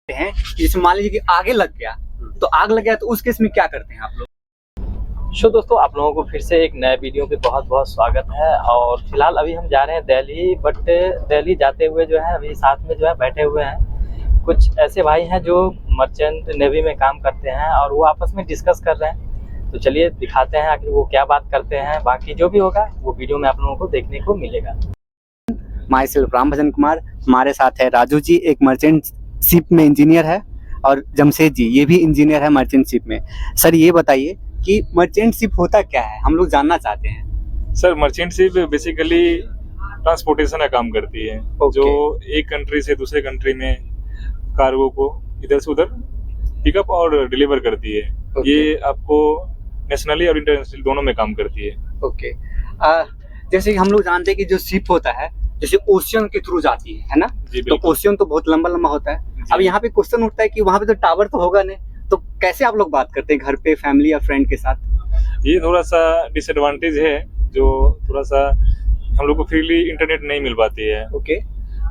हैं कि जैसे मान लीजिए कि आगे लग गया, तो आग लग गया तो उस केस में क्या करते हैं आप लोग? दोस्तों, आप लोगों को फिर से एक नए वीडियो पे बहुत बहुत स्वागत है। और फिलहाल अभी हम जा रहे हैं दिल्ली, बट दिल्ली जाते हुए जो है अभी साथ में जो है बैठे हुए हैं कुछ ऐसे भाई हैं जो मर्चेंट नेवी में काम करते हैं और वो आपस में डिस्कस कर रहे हैं। तो चलिए दिखाते हैं आखिर वो क्या बात करते हैं। बाकी जो भी होगा वो वीडियो में आप लोगों को देखने को मिलेगा। माई सेल्फ राम भजन कुमार, हमारे साथ है राजू जी, एक मर्चेंट शिप में इंजीनियर है, और जमशेद जी, ये भी इंजीनियर है मर्चेंट शिप में। सर ये बताइए कि मर्चेंट शिप होता क्या है, हम लोग जानना चाहते हैं। Sir, merchant ship basically transportation का काम करती है। जो एक कंट्री से दूसरे कंट्री में कार्गो को इधर से उधर पिकअप और डिलीवर करती है। ये आपको नेशनली और इंटरनेशनली दोनों में काम करती है। ओके। जैसे कि हम लोग जानते हैं कि जो शिप होता है जैसे ओशियन के थ्रू जाती है ना, तो ओशियन तो बहुत लंबा लंबा होता है। अब यहाँ पे क्वेश्चन उठता है कि वहाँ पे तो टावर तो होगा नहीं, तो कैसे आप लोग बात करते हैं घर पे फैमिली या फ्रेंड के साथ? ये थोड़ा सा डिसएडवांटेज है, जो थोड़ा सा हम लोग को फ्रीली इंटरनेट नहीं मिल पाती है। ओके।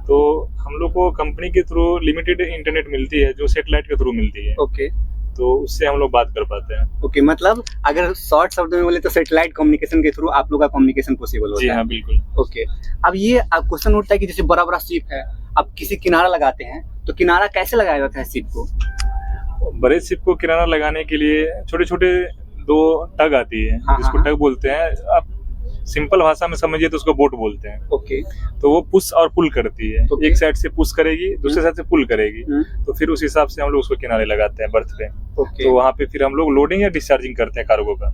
तो हम लोग को कंपनी के थ्रू लिमिटेड इंटरनेट मिलती है, जो सैटेलाइट के थ्रू मिलती है। ओके। तो उससे हम लोग बात कर पाते हैं। ओके, मतलब अगर शॉर्ट शब्द में बोले तो सैटेलाइट कम्युनिकेशन के थ्रू आप लोग का कम्युनिकेशन पॉसिबल होता है। जी हाँ, बिल्कुल। ओके। अब ये क्वेश्चन उठता है कि जैसे बड़ा बड़ा शिप है, अब किसी किनारा लगाते हैं तो किनारा कैसे लगाया जाता है शिप को? बड़े शिप को किनारा लगाने के लिए छोटे छोटे दो टग आती है, जिसको टग बोलते हैं। आप सिंपल भाषा में समझिए तो उसको बोट बोलते हैं। ओके। तो वो पुश और पुल करती है। एक साइड से पुश करेगी, दूसरे साइड से पुल करेगी। तो फिर उस हिसाब से हम लोग उसको किनारे लगाते हैं बर्थ पे। तो वहाँ पे फिर हम लोग लोडिंग या डिस्चार्जिंग करते हैं कार्गो का।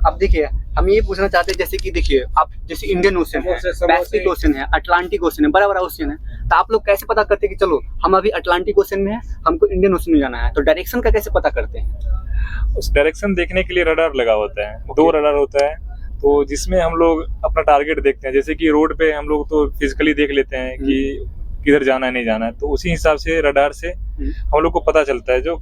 अब देखिए, हम ये पूछना चाहते हैं जैसे कि देखिए आप जैसे इंडियन ओशन है, पैसिफिक ओशन है, अटलांटिक ओशन है, बड़ा बड़ा ओशन है, तो आप लोग कैसे पता करते हैं कि चलो हम अभी अटलांटिक ओशन में है, हमको इंडियन ओशन में जाना है, तो डायरेक्शन का कैसे पता करते हैं? उस डायरेक्शन देखने के लिए रडार लगा होता है। दो रडार होता है, तो जिसमें हम लोग अपना टारगेट देखते हैं। जैसे कि रोड पे हम लोग तो फिजिकली देख लेते हैं कि किधर जाना है नहीं जाना है, तो उसी हिसाब से रडार से हम लोग को पता चलता है जो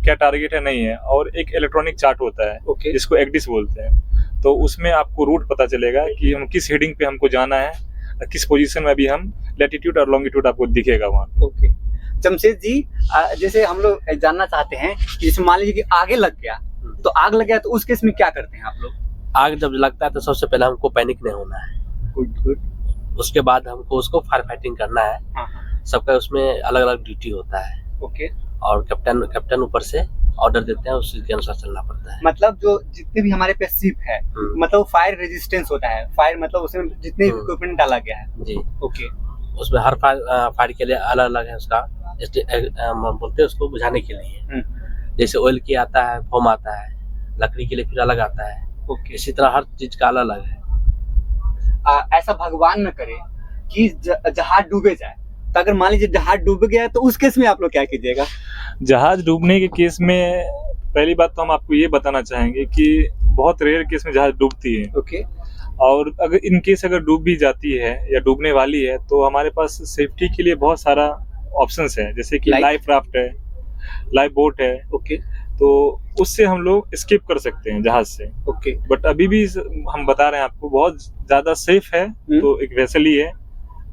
क्या टारगेट है नहीं है। और एक इलेक्ट्रॉनिक चार्ट होता है, जिसको एक्डिस बोलते हैं। तो उसमें आपको रूट पता चलेगा कि हम किस हेडिंग पे हमको जाना है, किस पोजीशन में अभी हम, लैटिट्यूड और लॉन्गिट्यूड आपको दिखेगा वहाँ। ओके। जमशेद जी, जैसे हम लोग जानना चाहते हैं कि जैसे मान लीजिए कि आगे लग गया, तो आग लग गया तो उस केस में क्या करते हैं आप लोग? आग जब लगता है तो सबसे पहले हमको पैनिक नहीं होना है। गुड। उसके बाद हमको उसको फायर फाइटिंग करना है। सबका उसमें अलग अलग ड्यूटी होता है। ओके। और कैप्टन ऊपर से ऑर्डर देते हैं, उसी के अनुसार चलना पड़ता है। मतलब जो जितने भी हमारे पे शिप है, मतलब फायर रेजिस्टेंस होता है, फायर मतलब उसमें जितने इक्विपमेंट डाला गया है। जी। ओके। उसमें हर फायर के लिए अलग अलग है उसका बोलते हैं उसको बुझाने के लिए। जैसे ऑयल की आता है, फोम आता है, लकड़ी के लिए फिर अलग आता है। ओके। इसी तरह हर चीज का अलग अलग है। ऐसा भगवान न करे कि जहाज डूबे जाए, तो अगर मान लीजिए जहाज डूब गया तो उस केस में आप लोग क्या कीजिएगा? जहाज डूबने के केस में पहली बात तो हम आपको ये बताना चाहेंगे कि बहुत रेयर केस में जहाज डूबती है। ओके। और अगर इन केस अगर डूब भी जाती है या डूबने वाली है, तो हमारे पास सेफ्टी के लिए बहुत सारा ऑप्शंस है। जैसे कि लाइफ राफ्ट है, लाइफ बोट है। ओके। तो उससे हम लोग एस्केप कर सकते हैं जहाज से। ओके। बट अभी भी हम बता रहे हैं आपको, बहुत ज्यादा सेफ है तो एक वेसल ही है,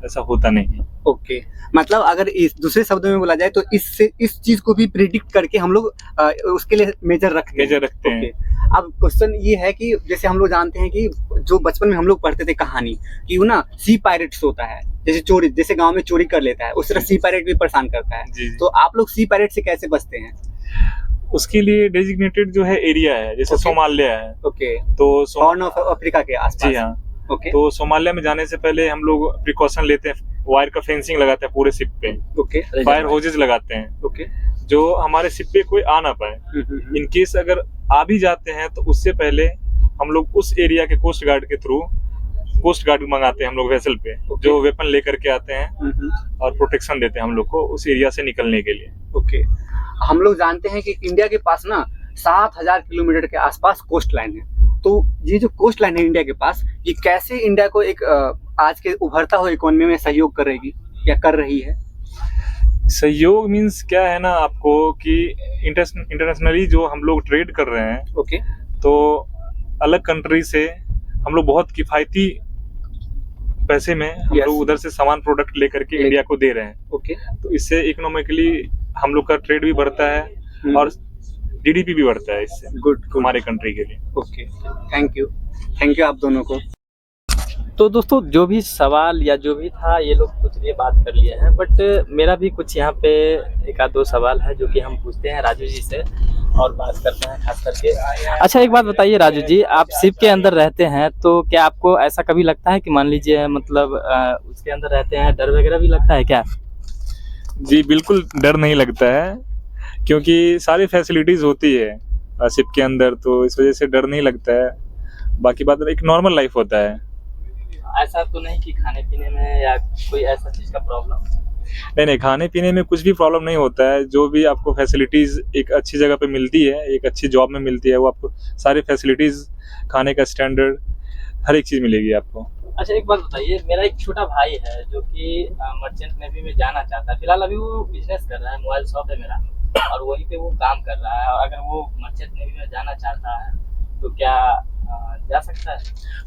ऐसा होता नहीं है। ओके। मतलब अगर इस दूसरे शब्दों में बोला जाए तो इससे इस चीज को भी प्रिडिक्ट करके हम लोग उसके लिए मेजर रखते हैं। अब क्वेश्चन ये है कि जैसे हम लोग जानते हैं कि जो बचपन में हम लोग पढ़ते थे कहानी कि वो ना सी पायरेट्स होता है, जैसे चोरी, जैसे गांव में चोरी कर लेता है, उस तरह सी पायरेट भी परेशान करता है। तो आप लोग सी पायरेट से कैसे बचते हैं? उसके लिए डेजिग्नेटेड जो है एरिया है, जैसे सोमालिया है। ओके। तो हॉर्न ऑफ अफ्रीका के आसपास। जी हाँ। ओके। तो सोमालिया में जाने से पहले हम लोग प्रिकॉशन लेते हैं, वायर का फेंसिंग लगाते हैं पूरे शिप पे। ओके। फायर होजेस लगाते हैं। ओके। जो हमारे शिप पे कोई आ ना पाए। इन केस अगर आ भी जाते हैं तो उससे पहले हम लोग उस एरिया के कोस्ट गार्ड के थ्रू कोस्ट गार्ड मंगाते हैं हम लोग वेसल पे, जो वेपन लेकर के आते हैं और प्रोटेक्शन देते हैं हम लोग को उस एरिया से निकलने के लिए। ओके। हम लोग जानते हैं कि इंडिया के पास ना 7000 किलोमीटर के आसपास कोस्ट लाइन है, तो ये जो कोस्ट लाइन है इंडिया के पास, ये कैसे इंडिया को एक आज के उभरता हुआ इकोनॉमी में सहयोग करेगी या कर रही है? सहयोग मीन्स क्या है ना आपको कि इंटरनेशनली जो हम लोग ट्रेड कर रहे हैं। ओके। तो अलग कंट्री से हम लोग बहुत किफायती पैसे में हम Yes. लोग उधर से सामान प्रोडक्ट लेकर के इंडिया को दे रहे हैं। ओके तो इससे इकोनॉमिकली हम लोग का ट्रेड भी बढ़ता है और जीडीपी भी बढ़ता है इससे गुड हमारे कंट्री के लिए। ओके थैंक यू आप दोनों को। तो दोस्तों जो भी सवाल या जो भी था ये लोग कुछ लिए बात कर लिए हैं, बट मेरा भी कुछ यहाँ पे एक आध दो सवाल है जो कि हम पूछते हैं राजू जी से और बात करते हैं खास करके। अच्छा एक बात बताइए राजू जी, आप शिप के अंदर रहते हैं तो क्या आपको ऐसा कभी लगता है कि मान लीजिए मतलब उसके अंदर रहते हैं, डर वगैरह भी लगता है क्या? जी बिल्कुल डर नहीं लगता है, क्योंकि सारी फैसिलिटीज होती है शिप के अंदर, तो इस वजह से डर नहीं लगता है। बाकी बात एक नॉर्मल लाइफ होता है। ऐसा तो नहीं कि खाने पीने में या कोई ऐसा चीज का प्रॉब्लम? नहीं, खाने पीने में कुछ भी प्रॉब्लम नहीं होता है। जो भी आपको फैसिलिटीज एक अच्छी जगह पे मिलती है, एक अच्छी जॉब में मिलती है, वो आपको सारी फैसिलिटीज, खाने का स्टैंडर्ड, हर एक चीज मिलेगी आपको। अच्छा एक बात बताइए, मेरा एक छोटा भाई है जो कि मर्चेंट नेवी में जाना चाहता है। फिलहाल अभी वो बिजनेस कर रहा है, मोबाइल शॉप है मेरा, और वहीं पे वो काम कर रहा है। और अगर वो मर्चेंट नेवी में जाना चाहता है तो क्या जा सकता है?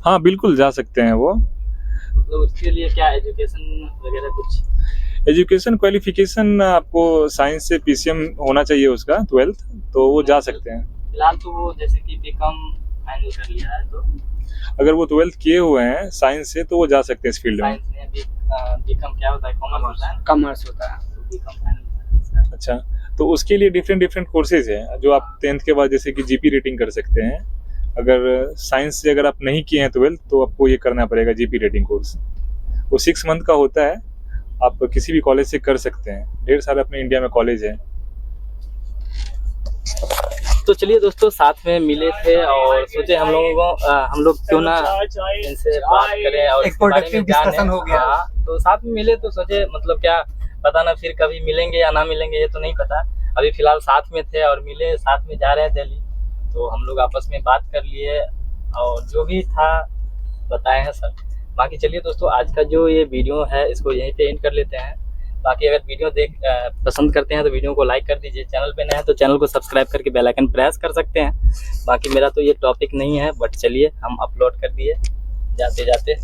हाँ बिल्कुल जा सकते हैं वो। मतलब उसके लिए क्या एजुकेशन वगैरह कुछ? एजुकेशन क्वालिफिकेशन आपको साइंस से पीसीएम होना चाहिए उसका 12th, तो वो जा सकते हैं। फिलहाल तो वो जैसे कि बीकॉम फाइनल कर लिया है, तो अगर वो 12th किए हुए हैं साइंस से तो वो जा सकते हैं इस फील्ड में। साइंस में बीकॉम क्या होता है? कॉमर्स होता है। तो बीकॉम फाइनल। अच्छा, तो उसके लिए डिफरेंट कोर्सेज हैं जो आप 10th के बाद जैसे कि जीपी रेटिंग कर सकते हैं। अगर साइंस से अगर आप नहीं किए हैं 12th तो आपको ये करना पड़ेगा जीपी रेटिंग कोर्स। वो 6 मंथ का होता है, आप किसी भी कॉलेज से कर सकते हैं। ढेर सारे अपने इंडिया में कॉलेज हैं। तो चलिए दोस्तों, साथ में मिले थे और सोचे हम लोग क्यों ना इनसे बात करें और एक प्रोडक्टिव डिस्कशन हो गया। हाँ, तो साथ में मिले तो सोचे मतलब क्या पता ना फिर कभी मिलेंगे या ना मिलेंगे, ये तो नहीं पता। अभी फिलहाल साथ में थे और मिले, साथ में जा रहे हैं दिल्ली, तो हम लोग आपस में बात कर लिए और जो भी था बताए हैं सर। बाकी चलिए दोस्तों, आज का जो ये वीडियो है इसको यहीं पे एंड कर लेते हैं। बाकी अगर वीडियो पसंद करते हैं तो वीडियो को लाइक कर दीजिए। चैनल पे नए हैं तो चैनल को सब्सक्राइब करके बेल आइकन प्रेस कर सकते हैं। बाकी मेरा तो ये टॉपिक नहीं है, बट चलिए हम अपलोड कर दिए जाते जाते।